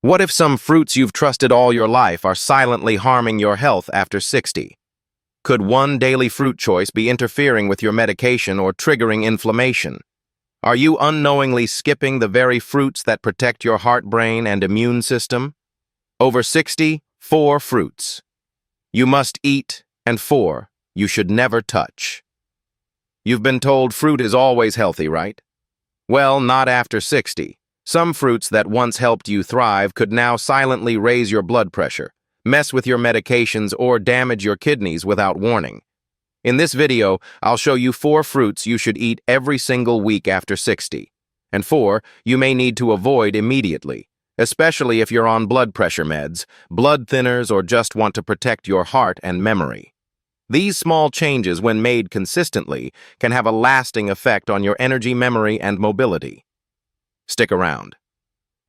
What if some fruits you've trusted all your life are silently harming your health after 60? Could one daily fruit choice be interfering with your medication or triggering inflammation? Are you unknowingly skipping the very fruits that protect your heart, brain, and immune system? Over 60, 4 fruits you must eat, and 4 you should never touch. You've been told fruit is always healthy, right? Well, not after 60. Some fruits that once helped you thrive could now silently raise your blood pressure, mess with your medications, or damage your kidneys without warning. In this video, I'll show you 4 fruits you should eat every single week after 60, and 4 you may need to avoid immediately, especially if you're on blood pressure meds, blood thinners, or just want to protect your heart and memory. These small changes, when made consistently, can have a lasting effect on your energy, memory, and mobility. Stick around.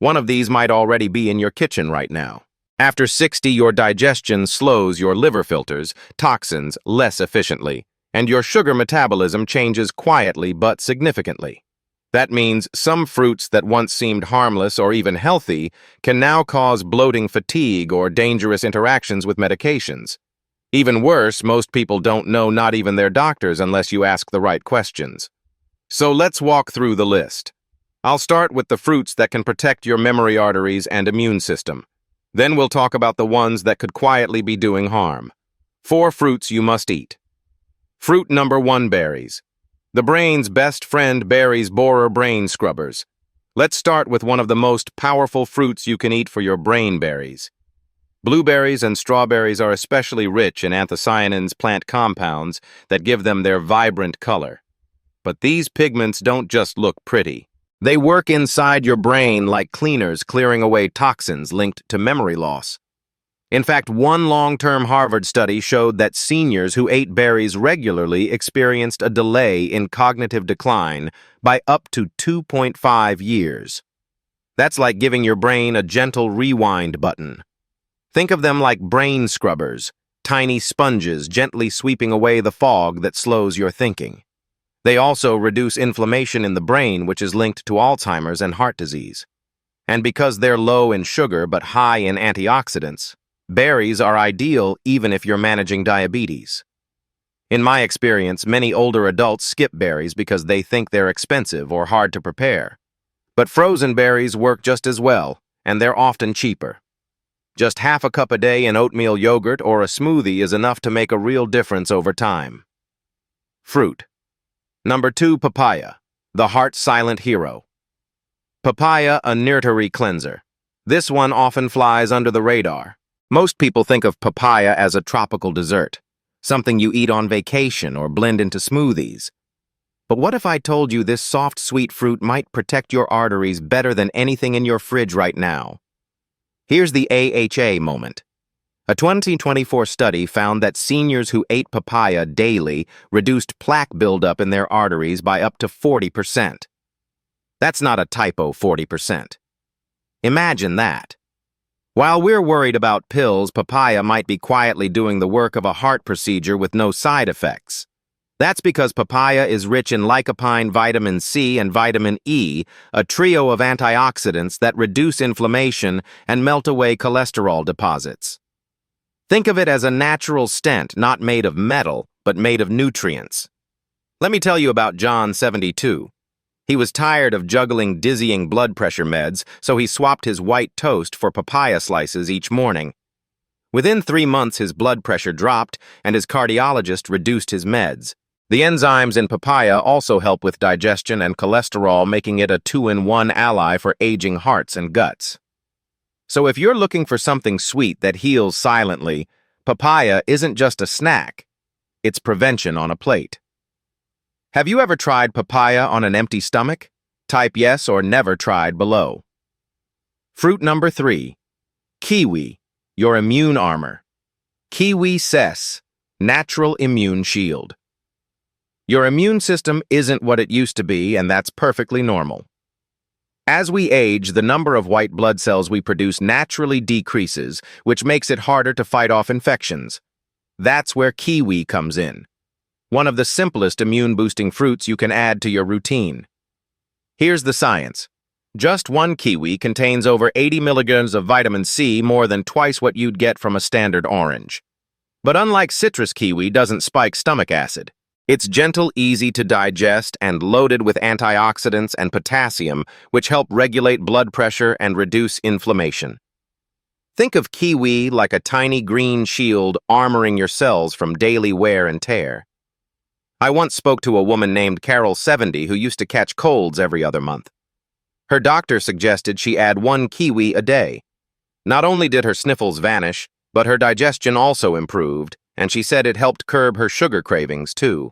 One of these might already be in your kitchen right now. After 60, your digestion slows your liver filters toxins less efficiently, and your sugar metabolism changes quietly but significantly. That means some fruits that once seemed harmless or even healthy can now cause bloating, fatigue, or dangerous interactions with medications. Even worse, most people don't know, not even their doctors, unless you ask the right questions. So let's walk through the list. I'll start with the fruits that can protect your memory arteries and immune system. Then we'll talk about the ones that could quietly be doing harm. 4 fruits you must eat. Fruit number 1, berries. The brain's best friend, berries, borer brain scrubbers. Let's start with one of the most powerful fruits you can eat for your brain, berries. Blueberries and strawberries are especially rich in anthocyanins, plant compounds that give them their vibrant color. But these pigments don't just look pretty. They work inside your brain like cleaners, clearing away toxins linked to memory loss. In fact, one long-term Harvard study showed that seniors who ate berries regularly experienced a delay in cognitive decline by up to 2.5 years. That's like giving your brain a gentle rewind button. Think of them like brain scrubbers, tiny sponges gently sweeping away the fog that slows your thinking. They also reduce inflammation in the brain, which is linked to Alzheimer's and heart disease. And because they're low in sugar but high in antioxidants, berries are ideal even if you're managing diabetes. In my experience, many older adults skip berries because they think they're expensive or hard to prepare. But frozen berries work just as well, and they're often cheaper. Just half a cup a day in oatmeal yogurt or a smoothie is enough to make a real difference over time. Fruit. Number 2, papaya, the heart's silent hero. Papaya, a nurturing cleanser. This one often flies under the radar. Most people think of papaya as a tropical dessert, something you eat on vacation or blend into smoothies. But what if I told you this soft, sweet fruit might protect your arteries better than anything in your fridge right now? Here's the AHA moment. A 2024 study found that seniors who ate papaya daily reduced plaque buildup in their arteries by up to 40%. That's not a typo, 40%. Imagine that. While we're worried about pills, papaya might be quietly doing the work of a heart procedure with no side effects. That's because papaya is rich in lycopene, vitamin C, and vitamin E, a trio of antioxidants that reduce inflammation and melt away cholesterol deposits. Think of it as a natural stent, not made of metal, but made of nutrients. Let me tell you about John, 72. He was tired of juggling dizzying blood pressure meds, so he swapped his white toast for papaya slices each morning. Within 3 months, his blood pressure dropped, and his cardiologist reduced his meds. The enzymes in papaya also help with digestion and cholesterol, making it a 2-in-1 ally for aging hearts and guts. So if you're looking for something sweet that heals silently, papaya isn't just a snack. It's prevention on a plate. Have you ever tried papaya on an empty stomach? Type yes or never tried below. Fruit number 3, kiwi, your immune armor. Kiwi says, natural immune shield. Your immune system isn't what it used to be, and that's perfectly normal. As we age, the number of white blood cells we produce naturally decreases, which makes it harder to fight off infections. That's where kiwi comes in. One of the simplest immune-boosting fruits you can add to your routine. Here's the science. Just one kiwi contains over 80 milligrams of vitamin C, more than twice what you'd get from a standard orange. But unlike citrus, kiwi doesn't spike stomach acid. It's gentle, easy to digest, and loaded with antioxidants and potassium, which help regulate blood pressure and reduce inflammation. Think of kiwi like a tiny green shield armoring your cells from daily wear and tear. I once spoke to a woman named Carol, 70, who used to catch colds every other month. Her doctor suggested she add one kiwi a day. Not only did her sniffles vanish, but her digestion also improved, and she said it helped curb her sugar cravings too.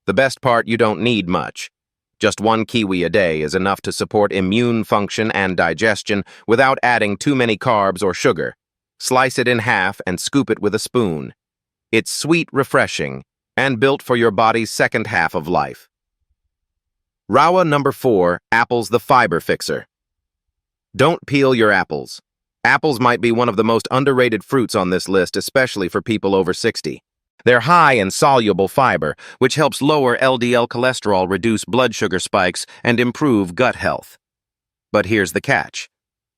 The best part, you don't need much. Just one kiwi a day is enough to support immune function and digestion without adding too many carbs or sugar. Slice it in half and scoop it with a spoon. It's sweet, refreshing, and built for your body's second half of life. Rawa number 4, apples the fiber fixer. Don't peel your apples. Apples might be one of the most underrated fruits on this list, especially for people over 60. They're high in soluble fiber, which helps lower LDL cholesterol, reduce blood sugar spikes, and improve gut health. But here's the catch.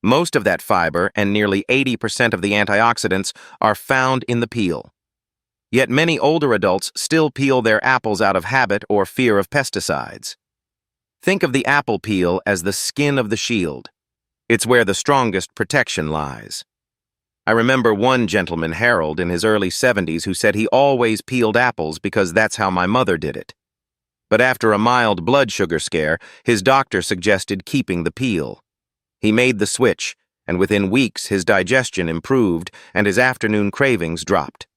Most of that fiber and nearly 80% of the antioxidants are found in the peel. Yet many older adults still peel their apples out of habit or fear of pesticides. Think of the apple peel as the skin of the shield. It's where the strongest protection lies. I remember one gentleman, Harold, in his early 70s, who said he always peeled apples because that's how my mother did it. But after a mild blood sugar scare, his doctor suggested keeping the peel. He made the switch, and within weeks his digestion improved and his afternoon cravings dropped.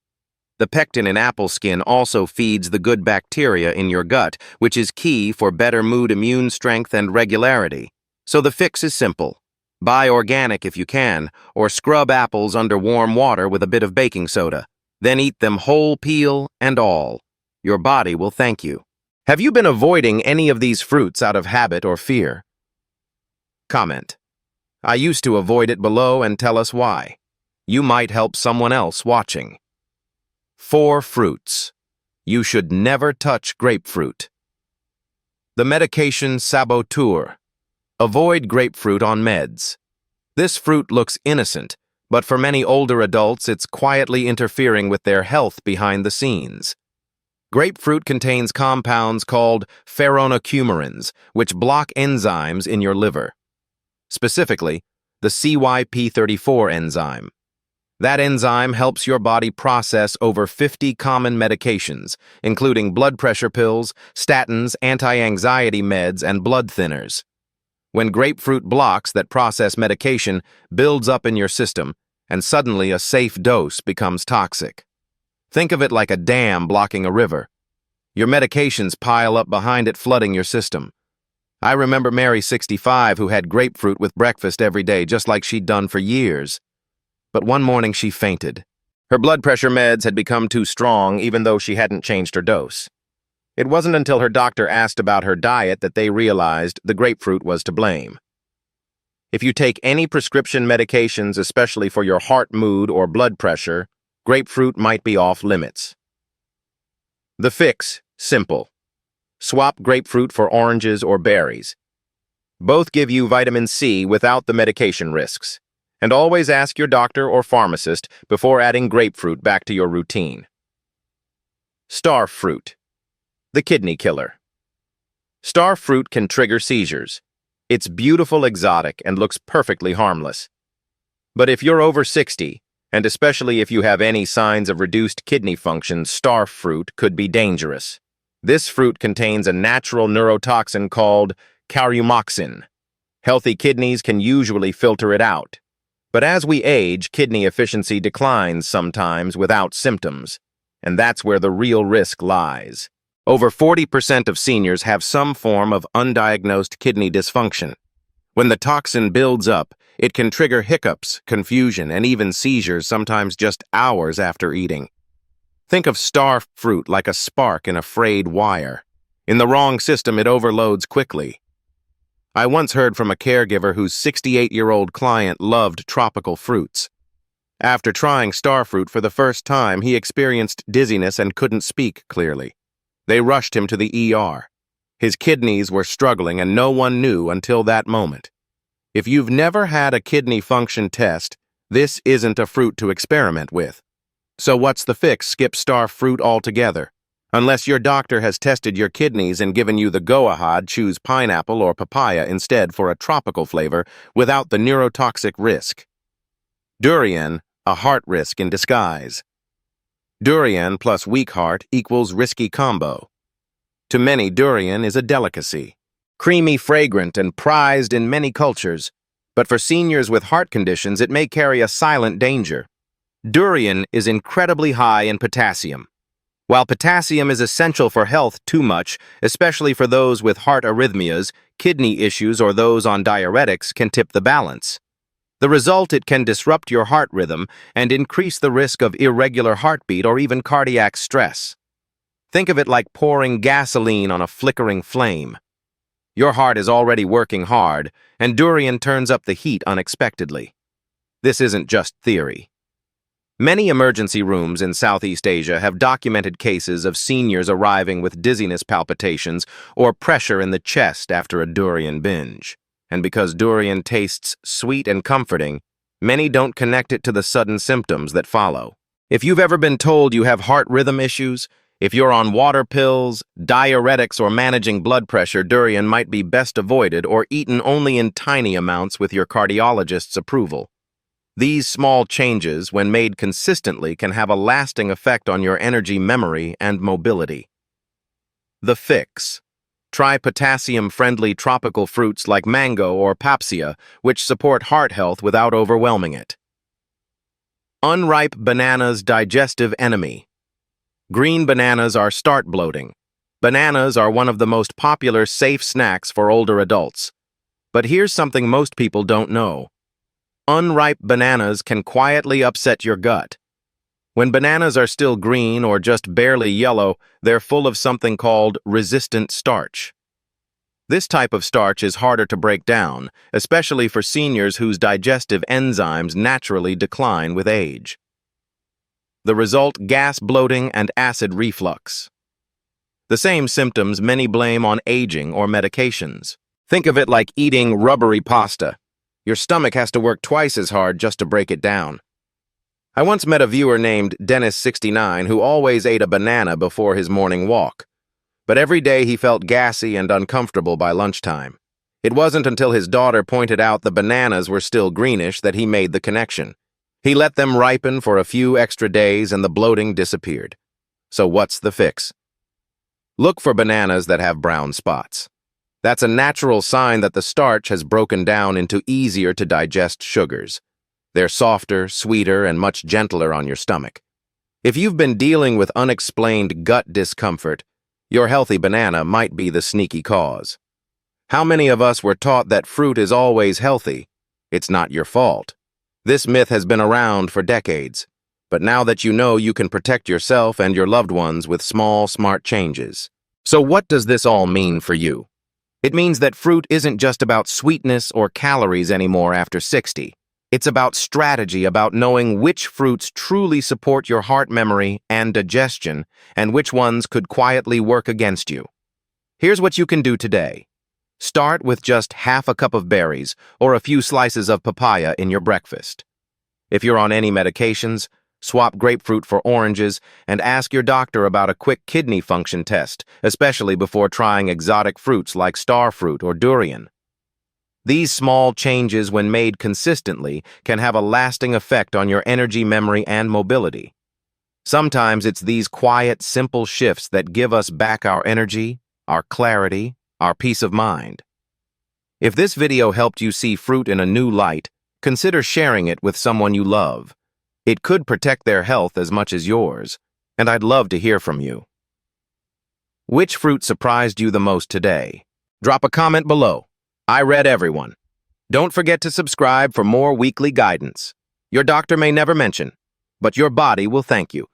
The pectin in apple skin also feeds the good bacteria in your gut, which is key for better mood, immune strength, and regularity. So the fix is simple. Buy organic if you can, or scrub apples under warm water with a bit of baking soda. Then eat them whole, peel and all. Your body will thank you. Have you been avoiding any of these fruits out of habit or fear? Comment. I used to avoid it below and tell us why. You might help someone else watching. 4 fruits. You should never touch grapefruit. The medication saboteur. Avoid grapefruit on meds. This fruit looks innocent, but for many older adults, it's quietly interfering with their health behind the scenes. Grapefruit contains compounds called pheronocoumarins, which block enzymes in your liver. Specifically, the CYP34 enzyme. That enzyme helps your body process over 50 common medications, including blood pressure pills, statins, anti-anxiety meds, and blood thinners. When grapefruit blocks that process medication builds up in your system, and suddenly a safe dose becomes toxic. Think of it like a dam blocking a river. Your medications pile up behind it, flooding your system. I remember Mary, 65, who had grapefruit with breakfast every day, just like she'd done for years. But one morning she fainted. Her blood pressure meds had become too strong, even though she hadn't changed her dose. It wasn't until her doctor asked about her diet that they realized the grapefruit was to blame. If you take any prescription medications, especially for your heart, mood, or blood pressure, grapefruit might be off limits. The fix, simple. Swap grapefruit for oranges or berries. Both give you vitamin C without the medication risks. And always ask your doctor or pharmacist before adding grapefruit back to your routine. Star fruit. The kidney killer. Star fruit can trigger seizures. It's beautiful, exotic, and looks perfectly harmless. But if you're over 60, and especially if you have any signs of reduced kidney function, star fruit could be dangerous. This fruit contains a natural neurotoxin called carumoxin. Healthy kidneys can usually filter it out. But as we age, kidney efficiency declines sometimes without symptoms, and that's where the real risk lies. Over 40% of seniors have some form of undiagnosed kidney dysfunction. When the toxin builds up, it can trigger hiccups, confusion, and even seizures, sometimes just hours after eating. Think of star fruit like a spark in a frayed wire. In the wrong system, it overloads quickly. I once heard from a caregiver whose 68-year-old client loved tropical fruits. After trying star fruit for the first time, he experienced dizziness and couldn't speak clearly. They rushed him to the ER. His kidneys were struggling, and no one knew until that moment. If you've never had a kidney function test, this isn't a fruit to experiment with. So what's the fix? Skip star fruit altogether. Unless your doctor has tested your kidneys and given you the go-ahead, choose pineapple or papaya instead for a tropical flavor without the neurotoxic risk. Durian, a heart risk in disguise. Durian plus weak heart equals risky combo. To many, durian is a delicacy. Creamy, fragrant, and prized in many cultures. But for seniors with heart conditions, it may carry a silent danger. Durian is incredibly high in potassium. While potassium is essential for health, too much, especially for those with heart arrhythmias, kidney issues, or those on diuretics, can tip the balance. The result, it can disrupt your heart rhythm and increase the risk of irregular heartbeat or even cardiac stress. Think of it like pouring gasoline on a flickering flame. Your heart is already working hard, and durian turns up the heat unexpectedly. This isn't just theory. Many emergency rooms in Southeast Asia have documented cases of seniors arriving with dizziness, palpitations, or pressure in the chest after a durian binge. And because durian tastes sweet and comforting, many don't connect it to the sudden symptoms that follow. If you've ever been told you have heart rhythm issues, if you're on water pills, diuretics, or managing blood pressure, durian might be best avoided or eaten only in tiny amounts with your cardiologist's approval. These small changes, when made consistently, can have a lasting effect on your energy, memory, and mobility. The fix. Try potassium-friendly tropical fruits like mango or papaya, which support heart health without overwhelming it. Unripe bananas, digestive enemy. Green bananas are start bloating. Bananas are one of the most popular safe snacks for older adults. But here's something most people don't know. Unripe bananas can quietly upset your gut. When bananas are still green or just barely yellow, they're full of something called resistant starch. This type of starch is harder to break down, especially for seniors whose digestive enzymes naturally decline with age. The result: gas, bloating, and acid reflux. The same symptoms many blame on aging or medications. Think of it like eating rubbery pasta. Your stomach has to work twice as hard just to break it down. I once met a viewer named Dennis69 who always ate a banana before his morning walk. But every day he felt gassy and uncomfortable by lunchtime. It wasn't until his daughter pointed out the bananas were still greenish that he made the connection. He let them ripen for a few extra days and the bloating disappeared. So what's the fix? Look for bananas that have brown spots. That's a natural sign that the starch has broken down into easier to digest sugars. They're softer, sweeter, and much gentler on your stomach. If you've been dealing with unexplained gut discomfort, your healthy banana might be the sneaky cause. How many of us were taught that fruit is always healthy? It's not your fault. This myth has been around for decades. But now that you know, you can protect yourself and your loved ones with small, smart changes. So what does this all mean for you? It means that fruit isn't just about sweetness or calories anymore after 60. It's about strategy, about knowing which fruits truly support your heart, memory, and digestion, and which ones could quietly work against you. Here's what you can do today. Start with just half a cup of berries or a few slices of papaya in your breakfast. If you're on any medications, swap grapefruit for oranges and ask your doctor about a quick kidney function test, especially before trying exotic fruits like star fruit or durian. These small changes, when made consistently, can have a lasting effect on your energy, memory, and mobility. Sometimes it's these quiet, simple shifts that give us back our energy, our clarity, our peace of mind. If this video helped you see fruit in a new light, consider sharing it with someone you love. It could protect their health as much as yours, and I'd love to hear from you. Which fruit surprised you the most today? Drop a comment below. I read everyone. Don't forget to subscribe for more weekly guidance. Your doctor may never mention, but your body will thank you.